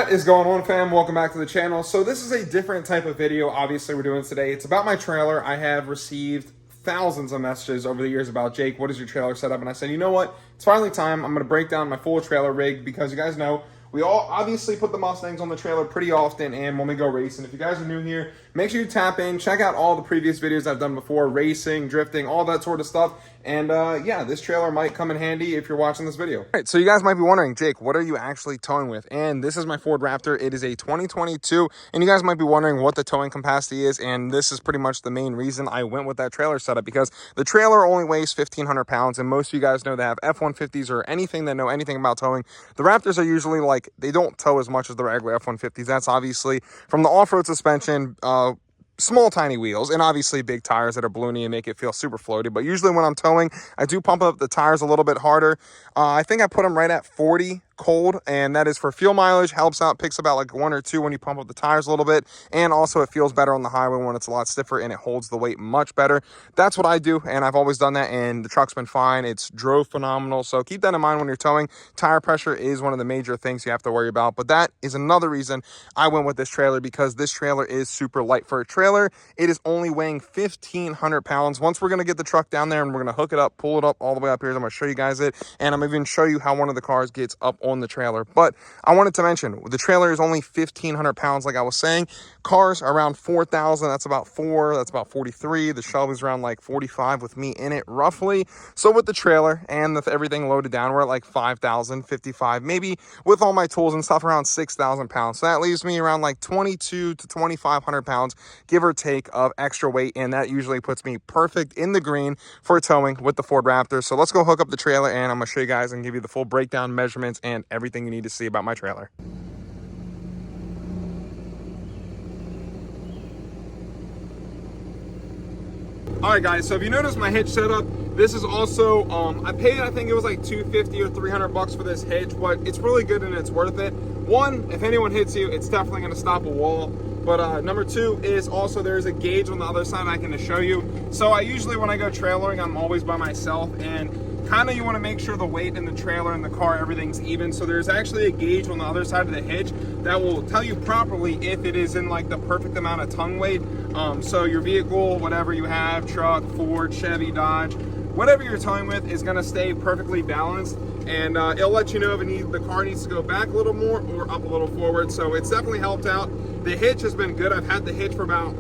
What is going on, fam? Welcome back to the channel. So this is a different type of video obviously we're doing today. It's about my trailer. I have received thousands of messages over the years about, Jake, what is your trailer setup? And I said, you know what, it's finally time. I'm going to break down my full trailer rig because you guys know we all obviously put the Mustangs on the trailer pretty often, and when we go racing, if you guys are new here, make sure you tap in, check out all the previous videos I've done before, racing, drifting, all that sort of stuff. And yeah, this trailer might come in handy if you're watching this video. All right, so you guys might be wondering, Jake, what are you actually towing with? And this is my Ford Raptor. It is a 2022, and you guys might be wondering what the towing capacity is, and this is pretty much the main reason I went with that trailer setup, because the trailer only weighs 1,500 pounds, and most of you guys know that have F-150s or anything that know anything about towing. The Raptors are usually like, they don't tow as much as the regular F-150s. That's obviously from the off-road suspension, small tiny wheels, and obviously big tires that are balloony and make it feel super floaty. But usually when I'm towing, I do pump up the tires a little bit harder. I think I put them right at 40 cold, and that is for fuel mileage. Helps out, picks about like 1 or 2 when you pump up the tires a little bit, and also it feels better on the highway when it's a lot stiffer and it holds the weight much better. That's what I do, and I've always done that, and the truck's been fine. It's drove phenomenal, so keep that in mind when you're towing. Tire pressure is one of the major things you have to worry about, but that is another reason I went with this trailer, because this trailer is super light for a trailer. It is only weighing 1,500 pounds. Once we're going to get the truck down there and we're going to hook it up, pull it up all the way up here, I'm going to show you guys it, and I'm even show you how one of the cars gets up on the trailer. But I wanted to mention, the trailer is only 1,500 pounds, like I was saying. Cars are around 4,000. That's about 43. The Shelby's around like 45 with me in it, roughly. So with the trailer and with everything loaded down, we're at like 5,000, 55, maybe with all my tools and stuff, around 6,000 pounds. So that leaves me around like 22 to 2,500 pounds, give or take, of extra weight, and that usually puts me perfect in the green for towing with the Ford Raptor. So let's go hook up the trailer, and I'm gonna show you guys and give you the full breakdown, measurements, and everything you need to see about my trailer. All right, guys, so if you notice my hitch setup, this is also, I paid, I think it was like $250 or $300 for this hitch, but it's really good and it's worth it. One, if anyone hits you, it's definitely gonna stop a wall. But number two is also there's a gauge on the other side I can show you. So I usually, when I go trailering, I'm always by myself, and kind of you want to make sure the weight in the trailer and the car, everything's even. So there's actually a gauge on the other side of the hitch that will tell you properly if it is in like the perfect amount of tongue weight. So your vehicle, whatever you have, truck, Ford, Chevy, Dodge, whatever you're towing with is going to stay perfectly balanced, and it'll let you know if the car needs to go back a little more or up a little forward. So it's definitely helped out. The hitch has been good. I've had the hitch for about,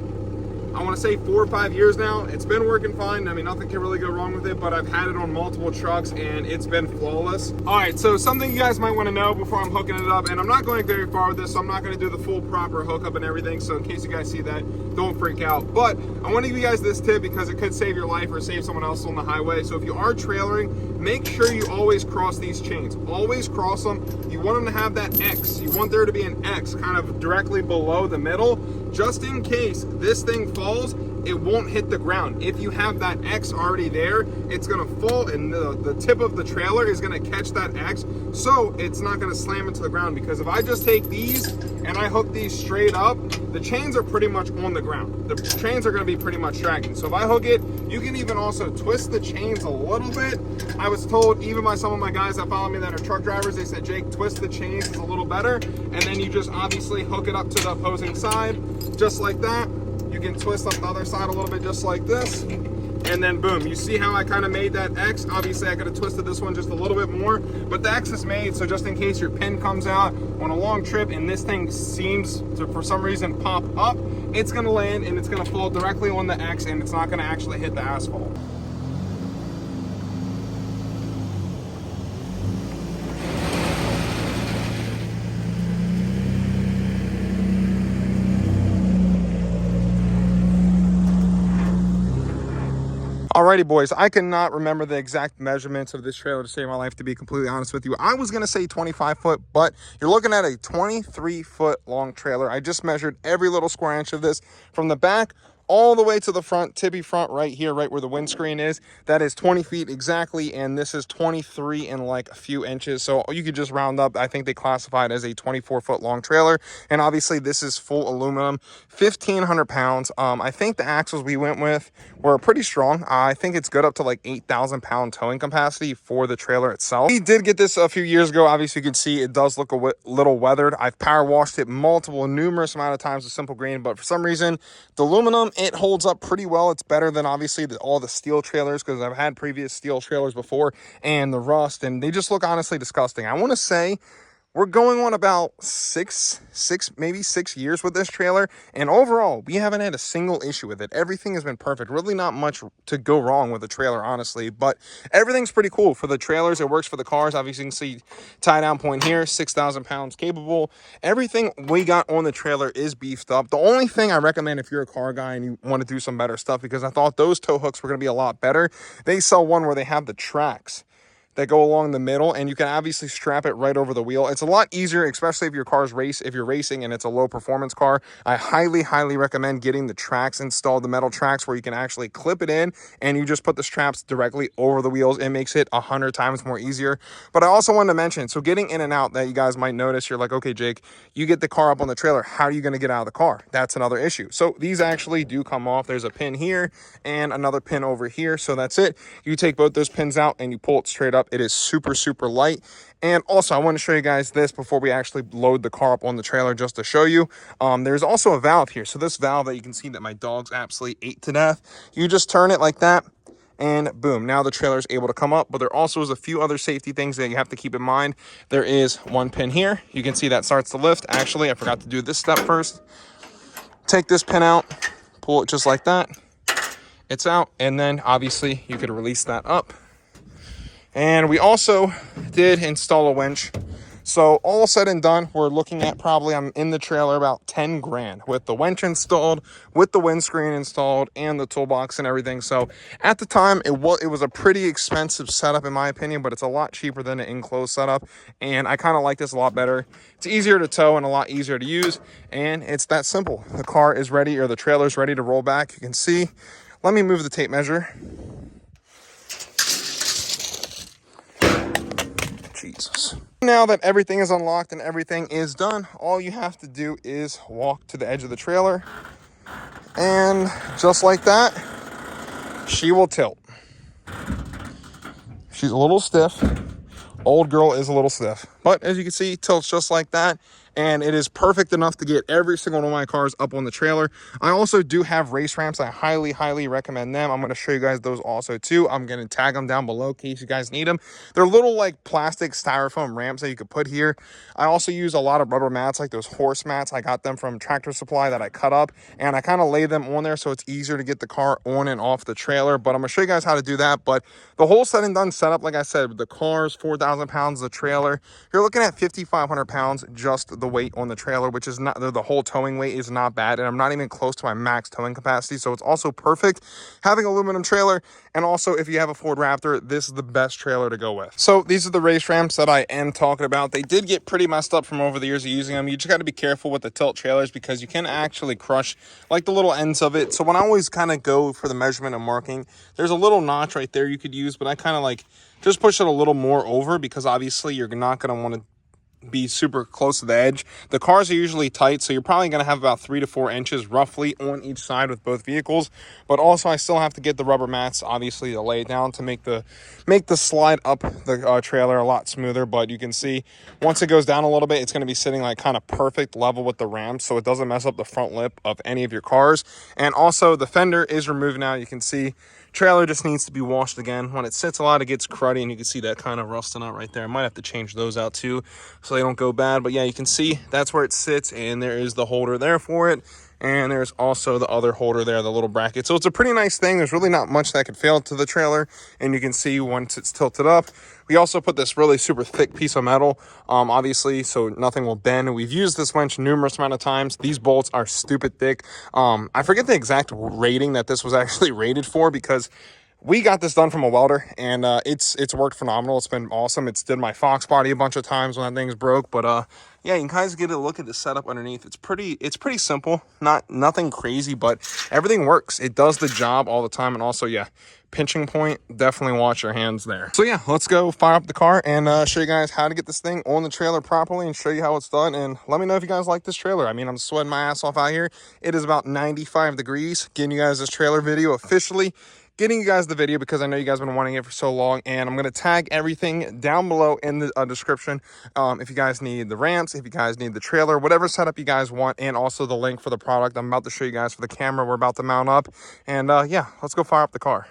I want to say 4 or 5 years now. It's been working fine. I mean, nothing can really go wrong with it, but I've had it on multiple trucks and it's been flawless. All right, so something you guys might want to know before I'm hooking it up, and I'm not going very far with this, so I'm not going to do the full proper hookup and everything. So in case you guys see that, don't freak out. But I want to give you guys this tip because it could save your life or save someone else on the highway. So if you are trailering, make sure you always cross these chains. Always cross them. You want them to have that X. You want there to be an X kind of directly below the middle, just in case this thing falls, it won't hit the ground. If you have that X already there, it's gonna fall, and the tip of the trailer is gonna catch that X, so it's not gonna slam into the ground. Because if I just take these and I hook these straight up, the chains are pretty much on the ground. The chains are gonna be pretty much dragging. So if I hook it, you can even also twist the chains a little bit. I was told, even by some of my guys that follow me that are truck drivers, they said, Jake, twist the chains is a little better, and then you just obviously hook it up to the opposing side, just like that. You can twist up the other side a little bit, just like this, and then boom. You see how I kind of made that X? Obviously, I could have twisted this one just a little bit more, but the X is made, so just in case your pin comes out on a long trip and this thing seems to, for some reason, pop up, it's gonna land and it's gonna fall directly on the X, and it's not gonna actually hit the asphalt. Alrighty, boys, I cannot remember the exact measurements of this trailer to save my life, to be completely honest with you. I was going to say 25 foot, but you're looking at a 23 foot long trailer. I just measured every little square inch of this from the back all the way to the front, tippy front right here, right where the windscreen is. That is 20 feet exactly, and this is 23 and like a few inches. So you could just round up. I think they classify it as a 24-foot long trailer, and obviously this is full aluminum, 1,500 pounds. I think the axles we went with were pretty strong. I think it's good up to like 8,000 pound towing capacity for the trailer itself. We did get this a few years ago. Obviously you can see it does look a little weathered. I've power washed it numerous amount of times with Simple Green, but for some reason the aluminum, it holds up pretty well. It's better than obviously all the steel trailers, because I've had previous steel trailers before, and the rust, and they just look honestly disgusting. I want to say we're going on about maybe 6 years with this trailer, and overall we haven't had a single issue with it. Everything has been perfect. Really not much to go wrong with the trailer, honestly, but everything's pretty cool for the trailers. It works for the cars. Obviously you can see tie down point here, 6,000 pounds capable. Everything we got on the trailer is beefed up. The only thing I recommend if you're a car guy and you want to do some better stuff, because I thought those tow hooks were going to be a lot better, they sell one where they have the tracks that go along the middle, and you can obviously strap it right over the wheel. It's a lot easier, especially if if you're racing and it's a low performance car. I highly recommend getting the tracks installed, the metal tracks, where you can actually clip it in and you just put the straps directly over the wheels. It makes it 100 times more easier. But I also wanted to mention, so getting in and out, that you guys might notice, you're like, okay, Jake, you get the car up on the trailer, how are you going to get out of the car? That's another issue. So these actually do come off. There's a pin here and another pin over here. So that's it. You take both those pins out and you pull it straight up. It is super light. And also I want to show you guys this before we actually load the car up on the trailer, just to show you. There's also a valve here. So this valve that you can see that my dogs absolutely ate to death, you just turn it like that and boom, now the trailer is able to come up. But there also is a few other safety things that you have to keep in mind. There is one pin here. You can see that starts to lift. Actually, I forgot to do this step first. Take this pin out, pull it just like that. It's out, and then obviously you could release that up. And we also did install a winch. So all said and done, we're looking at probably, I'm in the trailer, about 10 grand with the winch installed, with the windscreen installed, and the toolbox and everything. So at the time, it was a pretty expensive setup in my opinion, but it's a lot cheaper than an enclosed setup. And I kind of like this a lot better. It's easier to tow and a lot easier to use. And it's that simple. The car is ready, or the trailer is ready to roll back. You can see, let me move the tape measure. Jesus. Now that everything is unlocked and everything is done, all you have to do is walk to the edge of the trailer, and just like that, she will tilt. She's a little stiff. Old girl is a little stiff, but as you can see, tilts just like that. And it is perfect enough to get every single one of my cars up on the trailer. I also do have race ramps. I highly recommend them. I'm going to show you guys those also too. I'm going to tag them down below in case you guys need them. They're little like plastic styrofoam ramps that you could put here. I also use a lot of rubber mats, like those horse mats. I got them from Tractor Supply that I cut up, and I kind of lay them on there so it's easier to get the car on and off the trailer. But I'm going to show you guys how to do that. But the whole said and done setup, like I said, the car's 4,000 pounds, the trailer, you're looking at 5,500 pounds just the weight on the trailer, which is not, the whole towing weight is not bad, and I'm not even close to my max towing capacity. So it's also perfect having aluminum trailer. And also, if you have a Ford Raptor, this is the best trailer to go with. So these are the race ramps that I am talking about. They did get pretty messed up from over the years of using them. You just got to be careful with the tilt trailers, because you can actually crush like the little ends of it. So when I always kind of go for the measurement and marking, there's a little notch right there you could use, but I kind of like just push it a little more over, because obviously you're not going to want to be super close to the edge. The cars are usually tight, so you're probably going to have about 3 to 4 inches roughly on each side with both vehicles. But also I still have to get the rubber mats obviously to lay it down to make the slide up the trailer a lot smoother. But you can see once it goes down a little bit, it's going to be sitting like kind of perfect level with the ramps, so it doesn't mess up the front lip of any of your cars. And also the fender is removed now. You can see trailer just needs to be washed again. When it sits a lot, it gets cruddy, and you can see that kind of rusting out right there. I might have to change those out too so they don't go bad. But yeah, you can see that's where it sits, and there is the holder there for it. And there's also the other holder there, the little bracket. So it's a pretty nice thing. There's really not much that could fail to the trailer. And you can see once it's tilted up, we also put this really super thick piece of metal, obviously, so nothing will bend. We've used this winch numerous amount of times. These bolts are stupid thick. I forget the exact rating that this was actually rated for, because we got this done from a welder, and it's worked phenomenal. It's been awesome. It's did my Fox body a bunch of times when that thing's broke. But yeah, you can guys get a look at the setup underneath. It's pretty simple, nothing crazy, but everything works. It does the job all the time. And also, yeah, pinching point, definitely wash your hands there. So yeah, let's go fire up the car and show you guys how to get this thing on the trailer properly and show you how it's done. And let me know if you guys like this trailer. I mean, I'm sweating my ass off out here. It is about 95 degrees. Getting you guys this trailer video officially. Getting you guys the video because I know you guys have been wanting it for so long, and I'm going to tag everything down below in the description if you guys need the ramps, if you guys need the trailer, whatever setup you guys want, and also the link for the product I'm about to show you guys for the camera we're about to mount up. And yeah, let's go fire up the car.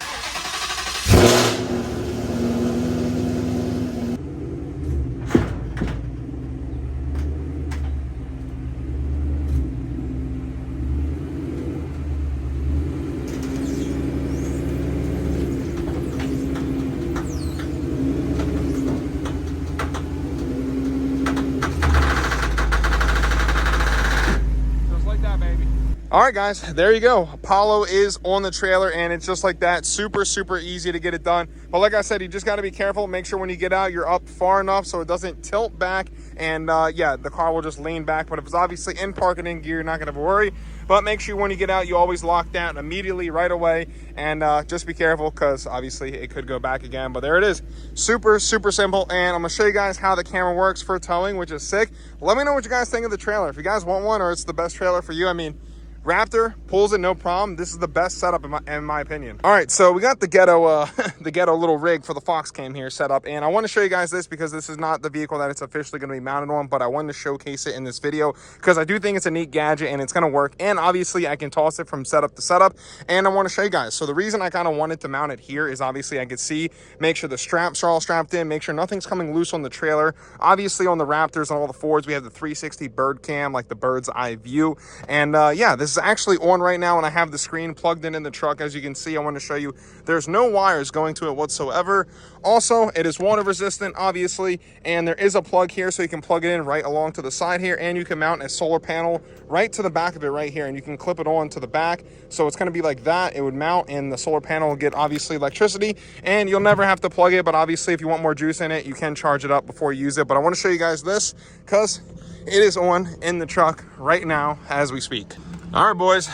All right, guys, there you go. Apollo is on the trailer, and it's just like that. Super easy to get it done. But like I said, you just got to be careful. Make sure when you get out, you're up far enough so it doesn't tilt back. And yeah, the car will just lean back. But if it's obviously in parking in gear, you're not going to worry. But make sure when you get out, you always lock down immediately right away. And just be careful because obviously it could go back again. But there it is. Super simple. And I'm going to show you guys how the camera works for towing, which is sick. Let me know what you guys think of the trailer. If you guys want one or it's the best trailer for you, I mean, Raptor pulls it no problem. This is the best setup in my opinion. All right, so we got the ghetto the ghetto little rig for the Fox cam here set up, and I want to show you guys this because this is not the vehicle that it's officially going to be mounted on, but I wanted to showcase it in this video because I do think it's a neat gadget and it's going to work. And obviously I can toss it from setup to setup, and I want to show you guys. So the reason I kind of wanted to mount it here is obviously I could see, make sure the straps are all strapped in, make sure nothing's coming loose on the trailer. Obviously on the Raptors and all the Fords we have the 360 bird cam, like the bird's eye view. And yeah, this is actually on right now, and I have the screen plugged in the truck. As you can see, I want to show you there's no wires going to it whatsoever. Also, it is water resistant, obviously, and there is a plug here so you can plug it in right along to the side here, and you can mount a solar panel right to the back of it right here, and you can clip it on to the back. So it's going to be like that. It would mount, and the solar panel will get obviously electricity, and you'll never have to plug it. But obviously if you want more juice in it, you can charge it up before you use it. But I want to show you guys this because it is on in the truck right now as we speak. All right, boys,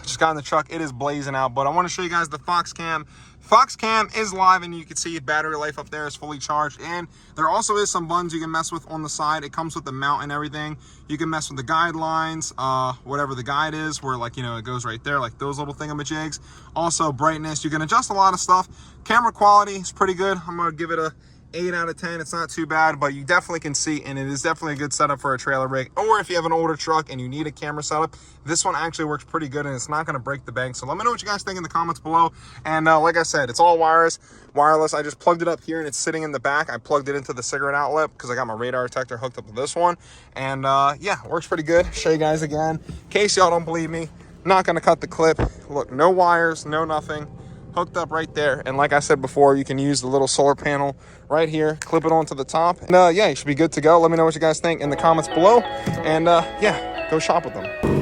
just got in the truck. It is blazing out, but I want to show you guys the Fox cam. Fox cam is live, and you can see battery life up there is fully charged. And there also is some buttons you can mess with on the side. It comes with the mount and everything. You can mess with the guidelines, whatever the guide is, where, like, you know, it goes right there, like those little thingamajigs. Also brightness, you can adjust a lot of stuff. Camera quality is pretty good. I'm gonna give it a 8 out of 10. It's not too bad, but you definitely can see, and it is definitely a good setup for a trailer rig. Or if you have an older truck and you need a camera setup, this one actually works pretty good, and it's not going to break the bank. So let me know what you guys think in the comments below. And like I said, it's all wireless. I just plugged it up here, and it's sitting in the back. I plugged it into the cigarette outlet because I got my radar detector hooked up to this one. And yeah, works pretty good. Show you guys again in case y'all don't believe me. Not going to cut the clip. Look, no wires, no nothing. Hooked up right there. And like I said before, you can use the little solar panel right here, clip it onto the top, and yeah, you should be good to go. Let me know what you guys think in the comments below, and yeah, go shop with them.